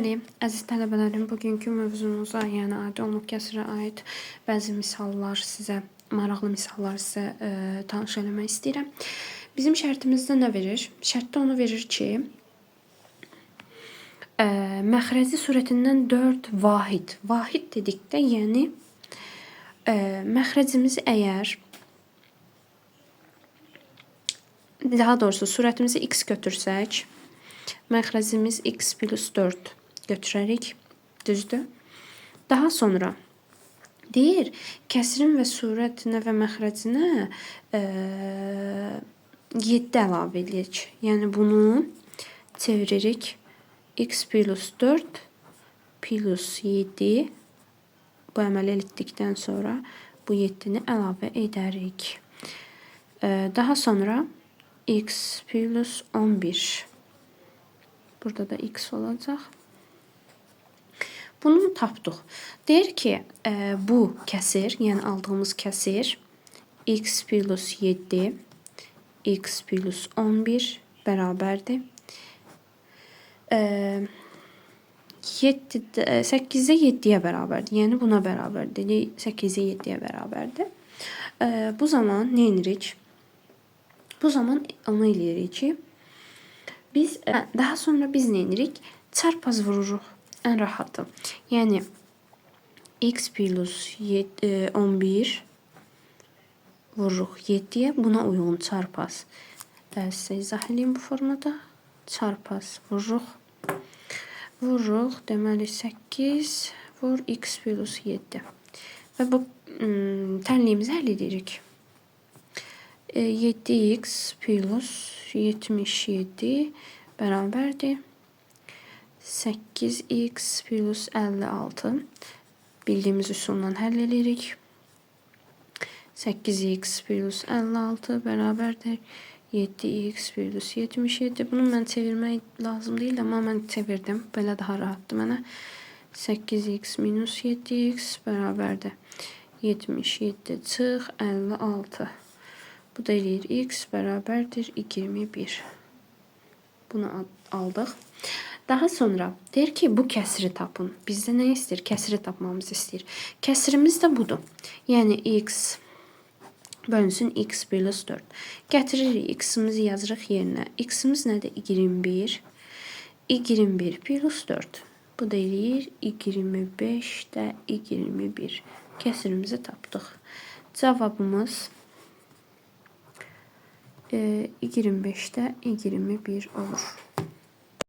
Bəli, əziz tələbələrim, bugünkü mövzumuza, yəni adi onluq kəsrə aid bəzi misallar sizə, maraqlı misallar sizə tanış eləmək istəyirəm. Bizim şərtimizdə nə verir? Şərtdə onu verir ki, məxrəci surətindən 4 vahid. Vahid dedikdə, yəni məxrəcimizi əgər, daha doğrusu surətimizi x götürsək, məxrəcimiz x plus 4 götürərik, düzdür? Daha sonra deyir, kəsrin və surətinə və məxrəcinə 7 əlavə edirik. Yəni bunu çeviririk. X plus 4 plus 7, bu əməli etdikdən sonra bu 7-ni əlavə edərik. Daha sonra x plus 11. Burada da x olacaq. Bunu tapdıq. Deyir ki, bu kəsir, yəni aldığımız kəsir x plus 7, x plus 11 bərabərdir. 8-də 7-yə bərabərdir. Yəni buna bərabərdir. 8-ə 7-yə bərabərdir. Bu zaman nə edirik? Bu zaman onu eləyirik ki, biz daha sonra biz nə edirik? Çarpaz vururuq. Ən rahatı. Yəni x plus 11 vururuq 7-yə. Buna uyğun çarpaz. Sizə izah edeyim bu formada. Çarpaz vururuq. Vururuq. Deməli 8 vur x plus 7. Və bu tənliyimizi həll edirik. 7x plus 77 bərabərdir 8x plus 56. Bildiyimiz üsulla həll edirik. 8x plus 56 bərabərdir 7x plus 77. Bunu mən çevirmək lazım deyil, amma mən çevirdim. Belə daha rahatdır mənə. 8x minus 7x bərabərdir 77 çıx 56. Bu da eləyir x bərabərdir 21. Bunu aldıq. Daha sonra deyir ki, bu kəsiri tapın. Bizdə nə istəyir? Kəsiri tapmamızı istəyir. Kəsirimiz də budur. Yəni x bölünsün x plus 4. Gətiririk, x-imizi yazırıq yerinə. X-imiz nədir? 21. 21 plus 4. Bu da eləyir 25-də 21. Kəsirimizi tapdıq. Cavabımız 25-də 21 olur.